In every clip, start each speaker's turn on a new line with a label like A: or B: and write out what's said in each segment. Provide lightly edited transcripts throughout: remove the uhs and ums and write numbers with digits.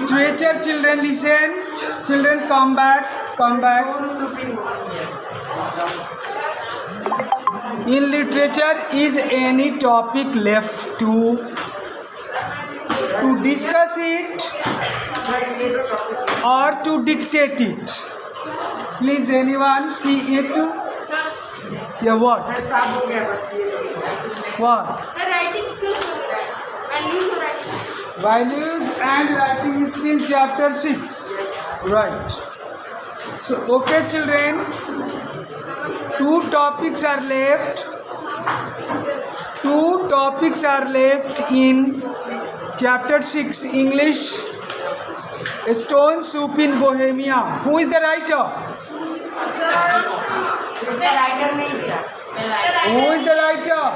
A: literature, children listen. Children come back. In literature, is any topic left to discuss it or to dictate it? Please, anyone see it? Yeah, what? What?
B: The writing skills.
A: Values and writing skill, chapter 6. Right. So, okay, children. 2 topics are left. 2 topics are left in chapter 6, English. Stone Soup in Bohemia. Who is the writer? Who is the writer?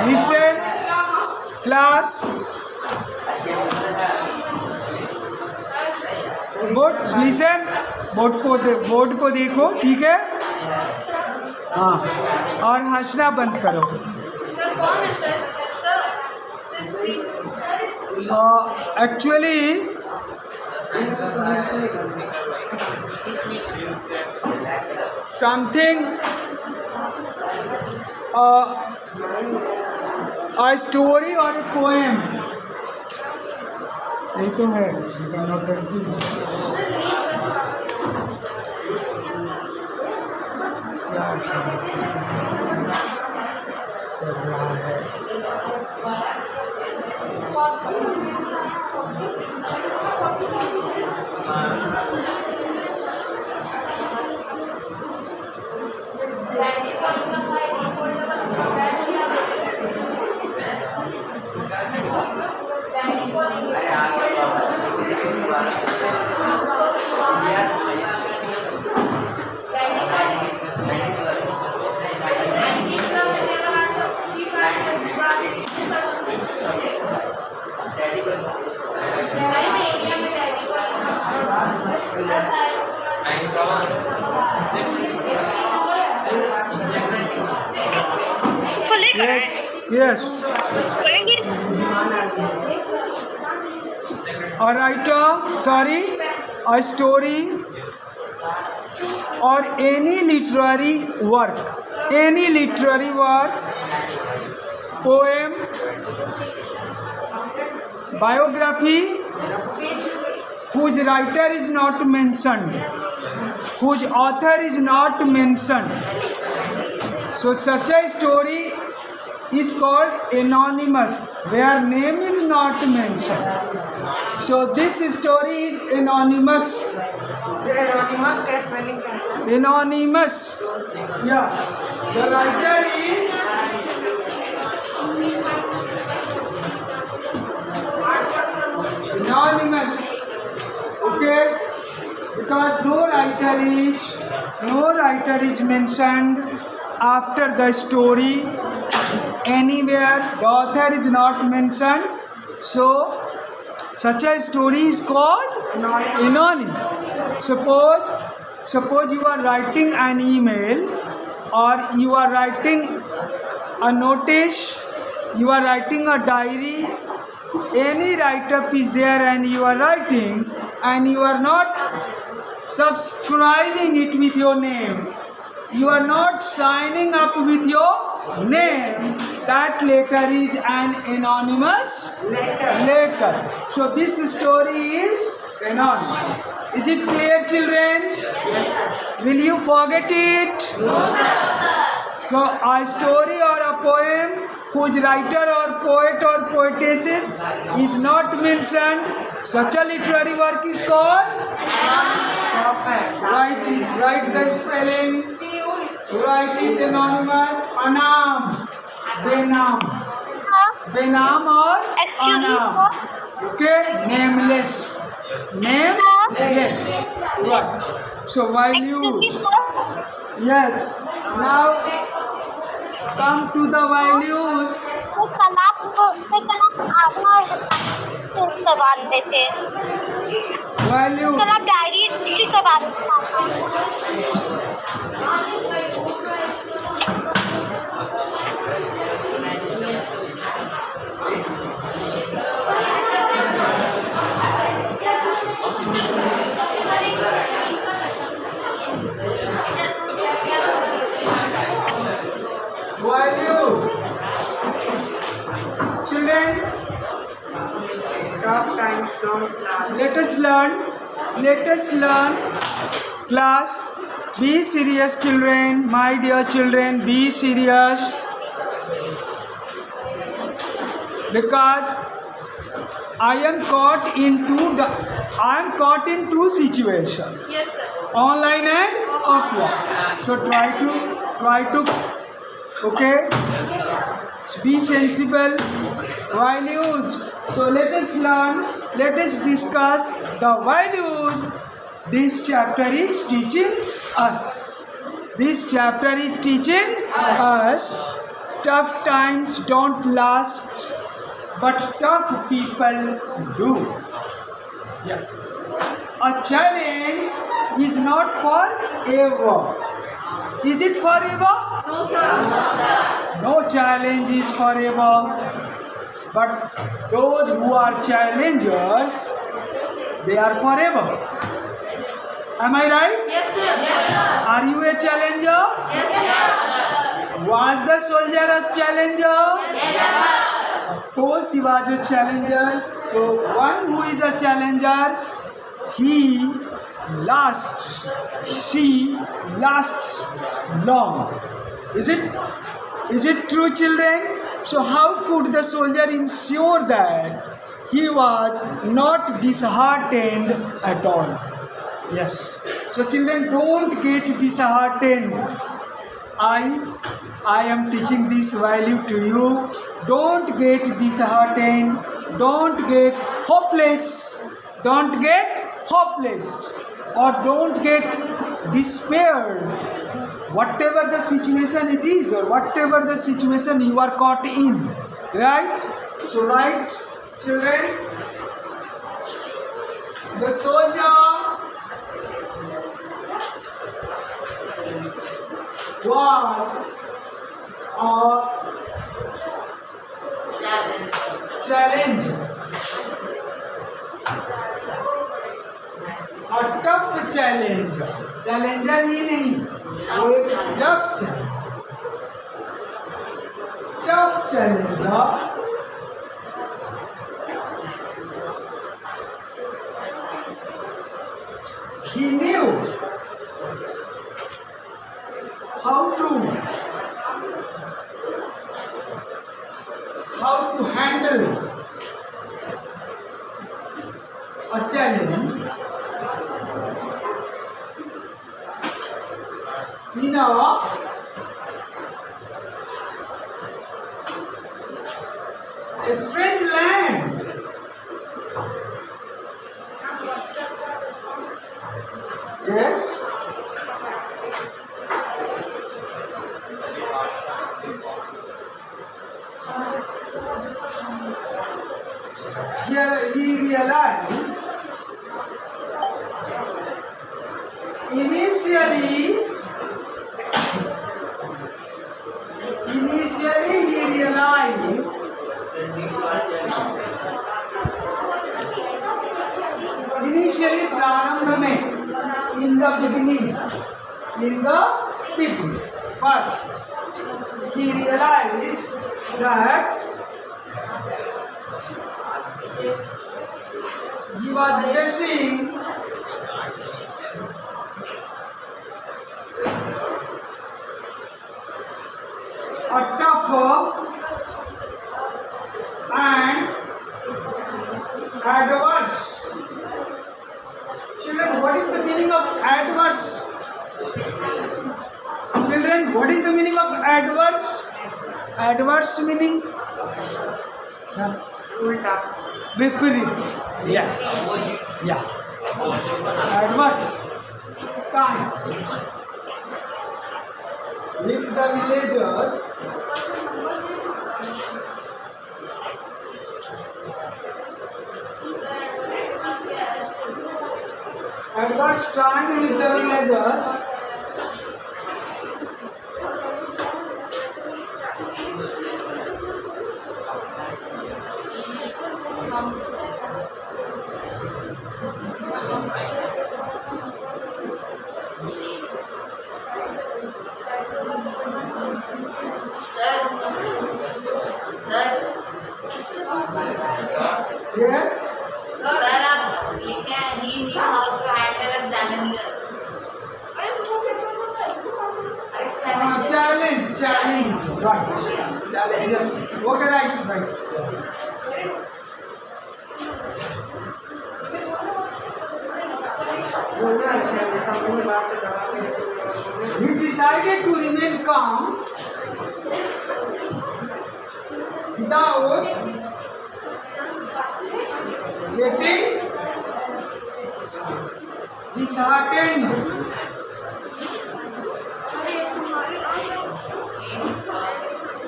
A: Listen, class. Listen board को देखो, ठीक है? हाँ, और हंसना बंद करो. Actually, something, a story or a poem. ये तो है. Yes. A writer, a story or any literary work, poem, biography, whose writer is not mentioned, whose author is not mentioned. So such a story is called anonymous, where name is not mentioned. So this story is anonymous.
C: Anonymous का spelling क्या है?
A: Anonymous. Yeah. The writer is anonymous. Okay. Because no writer is mentioned after the story anywhere. The author is not mentioned. So such a story is called anonymous. Suppose you are writing an email, or you are writing a notice, you are writing a diary, any write-up is there and you are writing, and you are not subscribing it with your name, you are not signing up with your name, that letter is an anonymous letter. So this story is anonymous. Is it clear, children? Yes. Will you forget it? No, sir. So a story or a poem whose writer or poet or poetess is not mentioned, such a literary work is called anonymous. Write the spelling. Write it anonymous. Anam. Benam or Anam. Okay? Nameless. Nameless. Right. So values. Yes. Now come to the values. Values. Values. Children,
C: Tough times don't last.
A: let us learn. Class, be serious, children. My dear children, be serious. Because I am caught in two situations.
B: Yes, sir.
A: Online and offline. So try to okay, be sensible. Values. So let us discuss the values this chapter is teaching us. This chapter is teaching us tough times don't last, but tough people do. Yes. A challenge is not forever. Is it forever?
B: No, sir.
A: No challenge is forever. But those who are challengers, they are forever. Am I right?
B: Yes, sir. Yes, sir.
A: Are you a challenger?
B: Yes, sir.
A: Was the soldier a challenger?
B: Yes, sir.
A: Of course, he was a challenger. So, one who is a challenger, he lasts, she lasts long. Is it true, children? So, how could the soldier ensure that he was not disheartened at all? Yes. So, children, don't get disheartened. I am teaching this value to you. Don't get disheartened. Don't get hopeless. Don't get hopeless. Or don't get despaired. Whatever the situation it is, or whatever the situation you are caught in. Right? So, right, children? The soldier was a challenge, a tough challenge. Challenger ही नहीं, वो एक tough challenger. He knew how to handle a challenge in a strange land. Yes. Here he realized initially he realized प्रारंभ में in the beginning first he realized that he was facing a tough and adverse. Children, what is the meaning of adverse? Children, what is the meaning of adverse? Adverse meaning?
C: Ulta.
A: Viparit. Yes. Yeah. Adverse. Kind. With the villagers, adverse time with the villagers, Yes.
B: Sir, आप ये क्या he knew how to handle a challenger.
A: Challenge. Right. Challenger. Okay, right. He decided to remain calm without getting disheartened.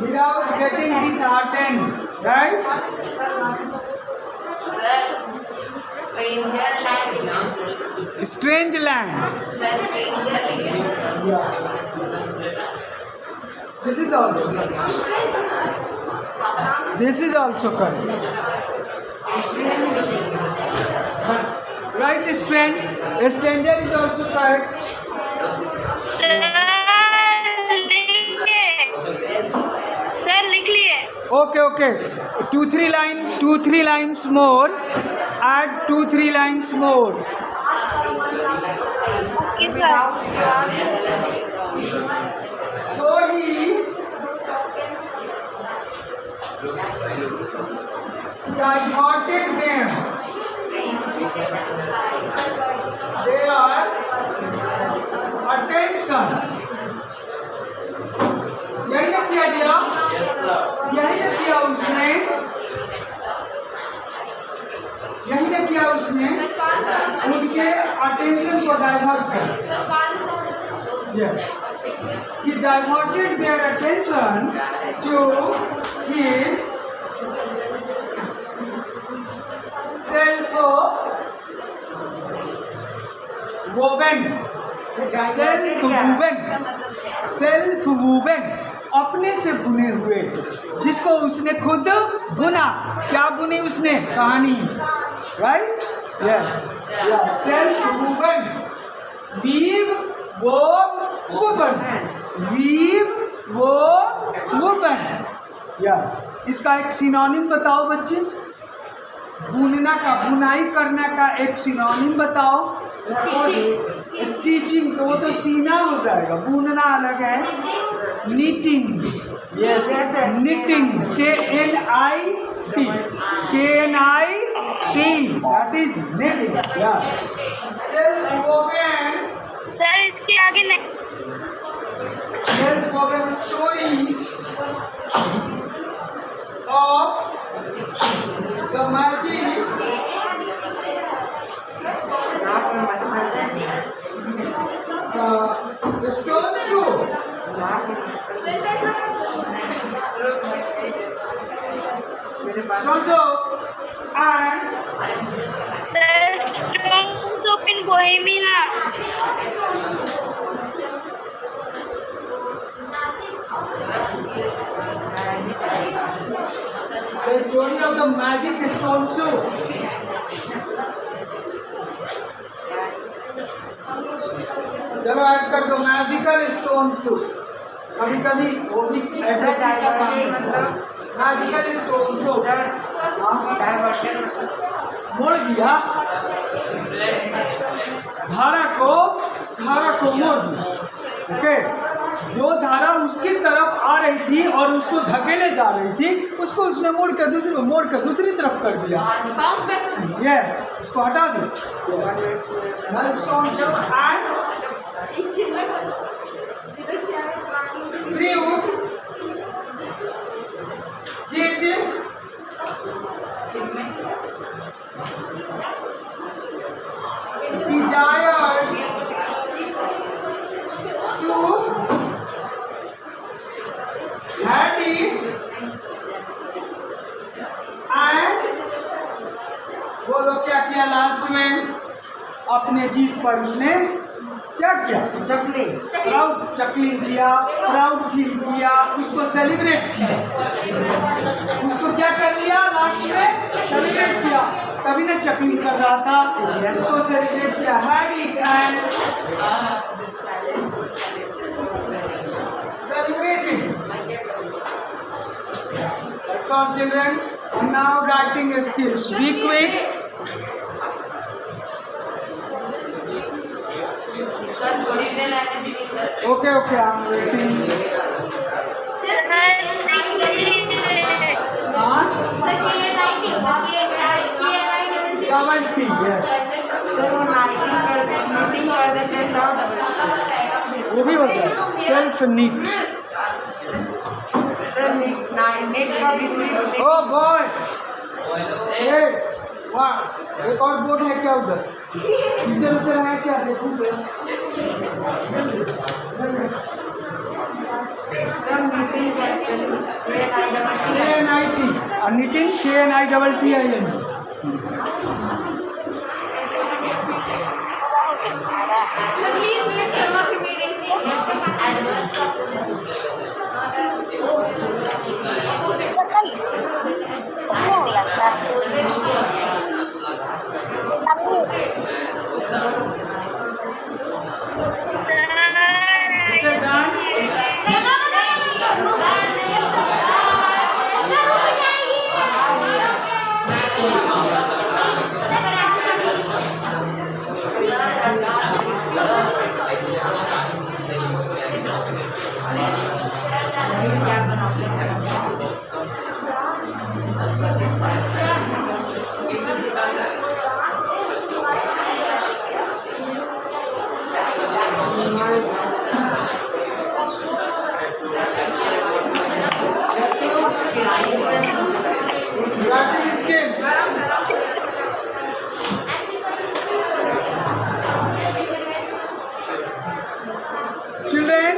A: Without getting disheartened, right?
B: Sir, stranger land.
A: Strange land.
B: Sir, stranger land.
A: Yeah. This is also correct. This is also correct. Right, strange. A stranger is also correct.
D: Sir लिख लिए
A: Okay, okay. 2-3 lines more. Add 2-3 lines more.
D: Okay sir
A: So he diverted them. Their attention. यही ना किया गया, यही ना किया उसने, यही ना किया उसने उनके अटेंशन को डाइवर्ट कर। He diverted their attention to his self-woven, अपने से बुने हुए, जिसको उसने खुद बुना। क्या बुनी उसने? कहानी। Right? Yes, self-woven, weave, wove, woven, weave, wove, woven। Yes, इसका एक सिनोनिम बताओ बच्चे। बुनना का, बुनाई करने का एक सिनोनिम बताओ। स्टिचिंग, तो वो तो सीना हो जाएगा, बुनना अलग है। Knitting, yes, knitting, KNIT, that is knitting. Self woven,
D: sir इसके आगे नहीं
A: self woven story of the magic the stone shoe. Stone shoe and
D: sir strong soap in Bohemia
A: the story of the magic stone shoe. चलो add कर दो, magical stone शू। कभी कभी वो भी ऐसा मैजिकल स्टोन शू मोड़ दिया, धारा को मोड़ दिया। ओके, जो धारा उसकी तरफ आ रही थी और उसको धकेले जा रही थी, उसको उसने मोड़ कर दूसरी तरफ कर दिया। यस, उसको हटा दो। desired soup had it and बोलो क्या किया लास्ट में? अपने जीत पर उसने क्या किया? चकली किया, प्राउड फील किया, उसको सेलिब्रेट किया। उसको क्या कर लिया लास्ट में? सेलिब्रेट किया। तभी ना चकली कर रहा था, उसको सेलिब्रेट किया। Had it and celebrated. That's all, children. And now writing skills. Be quick.
B: Sir थोड़ी देर रहने दीजिए sir.
A: Okay, okay. I'm waiting. Huh? Double T. Yes.
C: Sir वो मीटिंग कर देते हैं तो
A: वो भी होता है. Self knit.
C: सर नेट का भी
A: Oh boy. Hey. वाह. एक और बोर्ड है क्या उधर? टीचर उधर है क्या? देखो.
C: सर मीटिंग का spelling
A: KNIT. Knitting KNITTING. Okay, done. Writing skills. Children,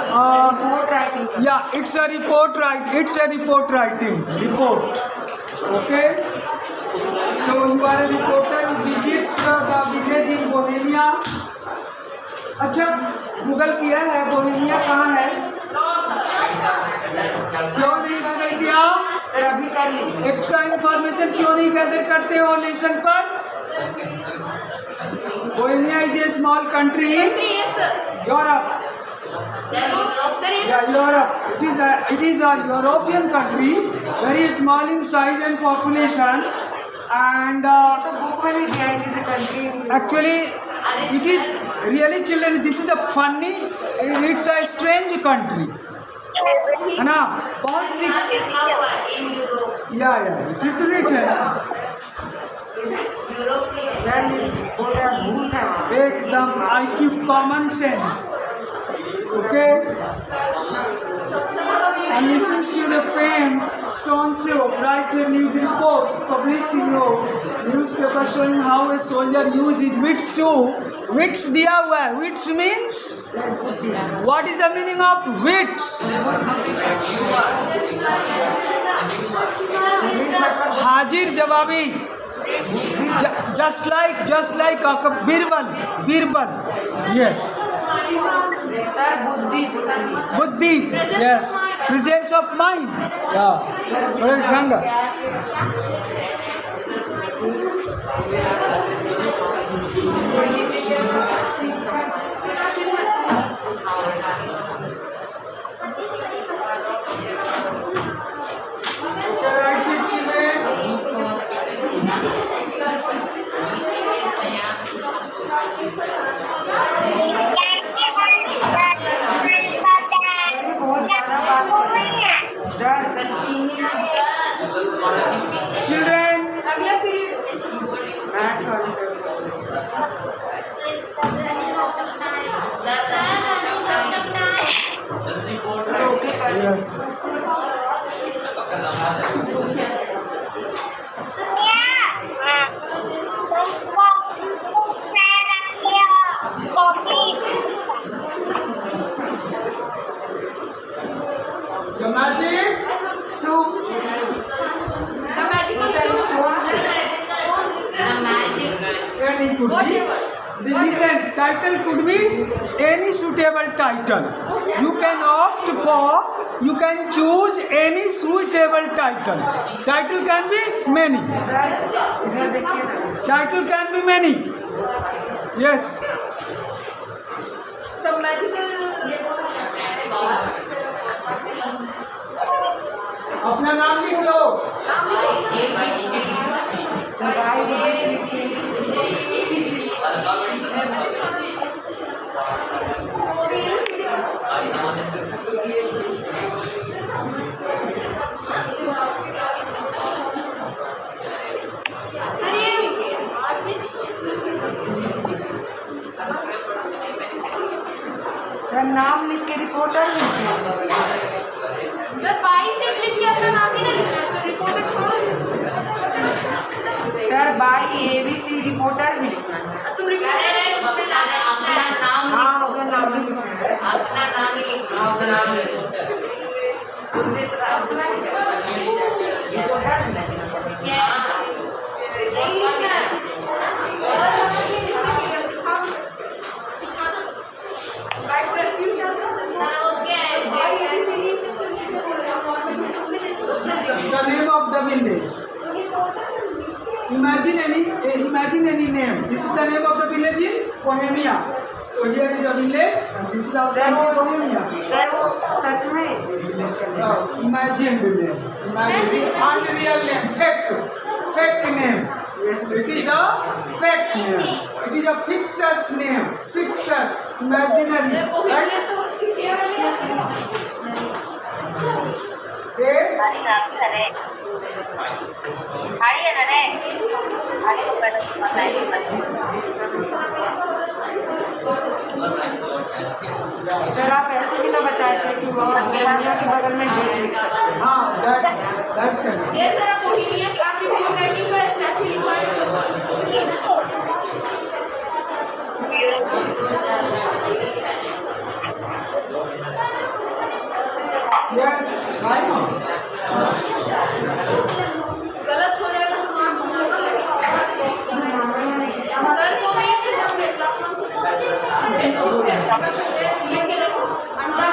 C: report writing
A: yeah, it's a report writing. Report. Okay. So you are a reporter who visits the village in Bohemia. अच्छा, Google किया है Bohemia कहाँ है? क्यों नहीं Google किया?
C: Sir अभी कर लीजिए
A: एक्स्ट्रा इंफॉर्मेशन क्यों नहीं गैदर करते हो लेसन पर? Bohemia is a small country in Europe. Yeah, Europe. It is a European country, very small in size and population, and
C: तो बुक में भी दिया है किसी country
A: actually it is really, children, this is a funny, it's a strange country, है ना? बहुत सी
B: in Europe
A: yeah, it is written.
B: Europe में
C: सर ये बोल रहा है भूल है वहाँ
A: एकदम IQ common sense. Okay. And listens to the famed Stone Soup, writes a news report published in your newspaper showing how a soldier used his wits to. Wits दिया हुआ है. Wits means, what is the meaning of wits? हाजिर जवाबी. Just like Birbal. Yes.
C: Sir बुद्धि
A: Buddhi, yes. Presence of mind. Yeah. Very sanga. Okay, right, children.
C: अरे बहुत ज़्यादा बात कर रहे हैं सर
A: Children,
C: मैथ वाली सर ओके कर
A: yes. The magic
C: soup
A: any could be. Listen, title could be any suitable title. You can opt for, you can choose any suitable title. Title can be many.
C: Sir इधर देखिए ना
A: Title can be many. Yes.
B: The magical
A: अपना नाम लिख लो।
C: भाई भी लिखिए। मेरा नाम लिख के रिपोर्टर लिखिए।
B: सर 22 से लिख के अपना नाम ही ना लिखना है सर, रिपोर्टर छोड़ो।
C: सर बाई ABC रिपोर्टर भी लिखना है।
B: तुम रिपोर्टर अपना नाम
C: हाँ अपना नाम भी लिखना है।
B: अपना नाम ही लिखना।
C: हाँ, अपना नाम लिखना है। रिपोर्टर भी लिखना है।
B: नहीं लिखना है।
A: The name of the village. Imagine any name. This is the name of the village in Bohemia. So here is a village and this is our
C: sir वो
A: Bohemia.
C: सर वो सच में village का name।
A: Imagine village. Imagine unreal name. Fake name. It is a fake name. It is a fictitious name. Fictitious. Imaginary. Right? Okay?
C: Sir आप ऐसे भी तो बताए थे कि वो बोहेमिया के बगल में गेट लिखा है।
A: हाँ, that can.
B: ये सर आप बोहेमिया की आपने रिपोर्ट राइटिंग का स्टेप
A: Yes, I know.
B: गलत हो जाएगा तो मार्क्स नहीं लगेगा। सर को मैं से अपने क्लास में ये के देखो अंडा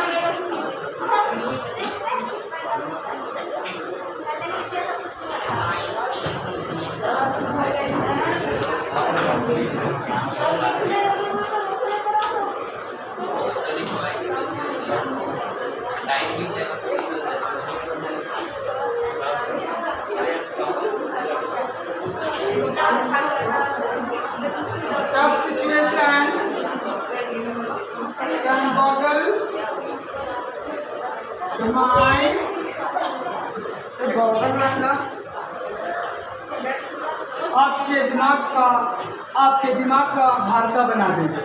A: Tough situation can boggle the mind.
C: तो बगल मतलब
A: आपके दिमाग का भारता बना देगा।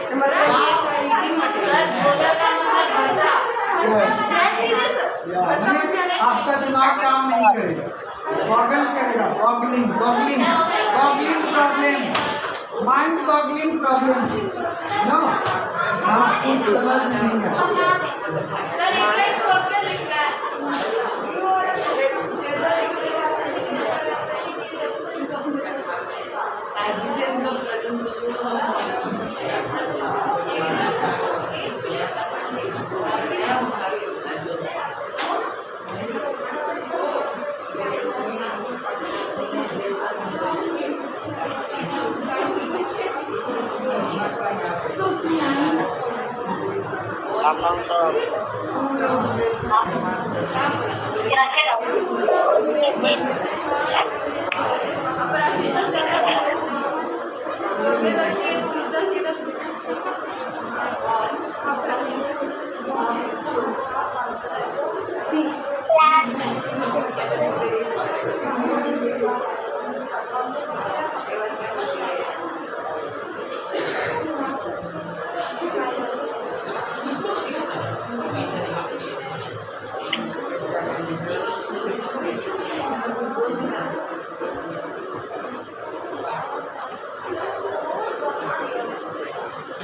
C: तो मतलब ये सारी तीन
B: सर बोतल का मतलब भरता
A: Yes.
B: सर
A: आपका दिमाग काम नहीं करेगा, बॉगल करेगा, boggling problem, mind boggling problem. No, हाँ कुछ समझ नहीं है।
B: सर एक लाइन छोड़ के लिखना है।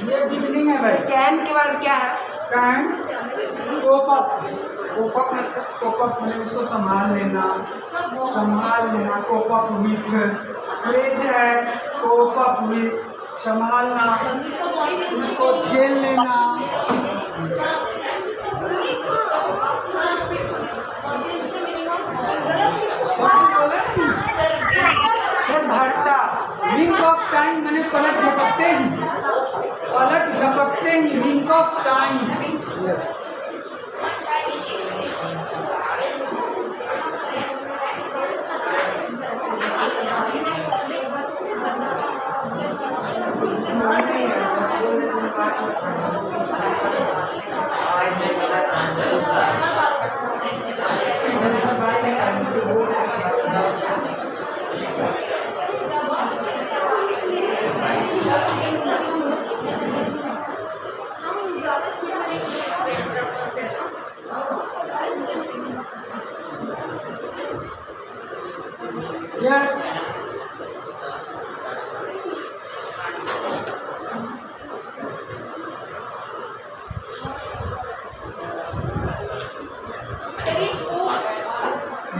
A: ये बिगनिंग है भाई।
C: कैन के बाद क्या है?
A: कैन कोप अप
C: मतलब
A: मतलब इसको संभाल लेना, कोप अप विथ। फ्रेज है कोप अप विथ, संभालना, उसको खेल लेना।
C: फिर भरता
A: विंक ऑफ टाइम मैंने पलट झपकते ही wink of time. Yes Yes.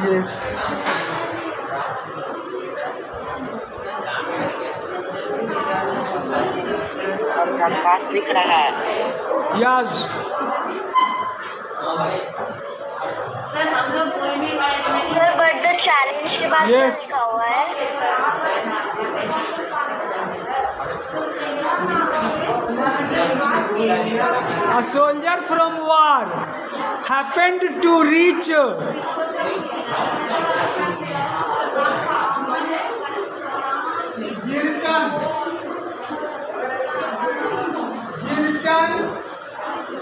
A: Yes.
E: और कंपास दिख रहा है।
A: Yes.
B: सर हम लोग कोई भी वाले
D: सर बट द चैलेंज के बाद क्या
A: Yes.
D: लिखा हुआ है?
A: A soldier from war happened to reach Giltan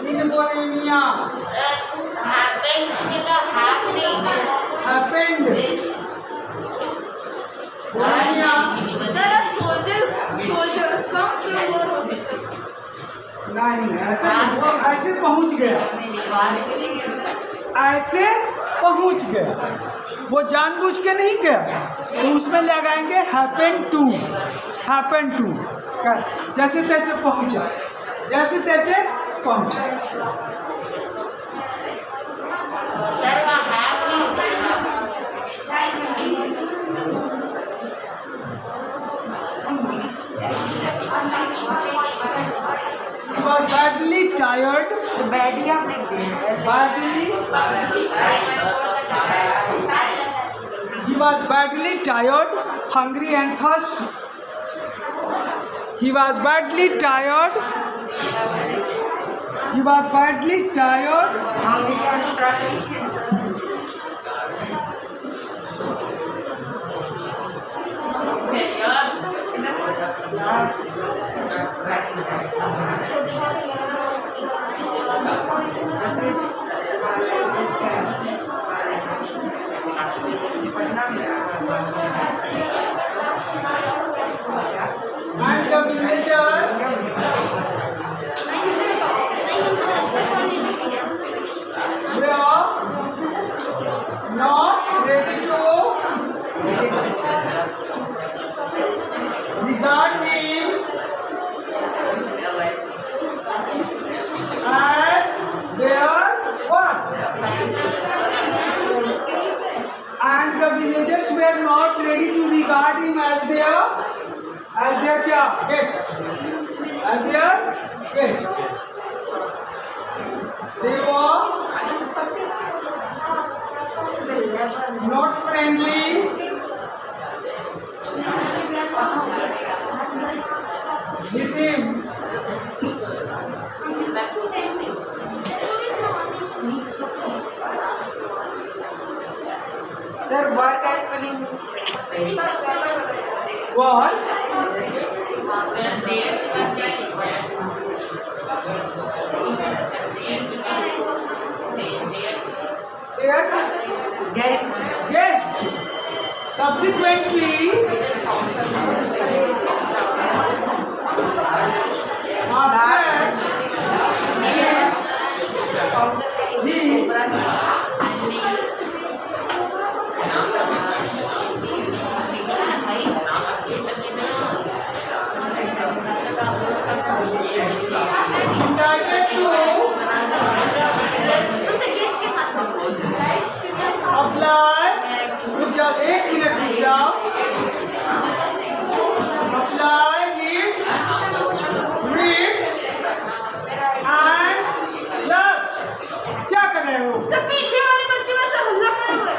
A: in Bohemia.
B: happened
A: Bohemia.
B: Sir a soldier come from war officer
A: नहीं ऐसे पहुंच गया, ऐसे पहुंच गया, वो जानबूझ के नहीं गया, तो उसमें लगाएंगे हैपन टू जैसे तैसे पहुंचा, जैसे तैसे पहुंचा।
B: सर वहाँ हैव नहीं
A: He was badly tired,
C: बैडिया आप लिख दें।
A: He was badly tired, hungry and thirsty. He was badly tired.
C: Hungry and thirsty.
A: And the villagers they are not ready to regard him as their what? And the villagers were not ready to regard him as their क्या? Guest. As their guest. They were not friendly with him.
C: Sir word का spelling
A: What?
C: Guest.
A: Guest. Subsequently, after yes, he decided to apply, रुक जाओ, 1 minute रुक जाओ, apply his wits and plus क्या कर रहे हो?
B: सर पीछे वाले बच्चे में से हल्ला कर रहे हो।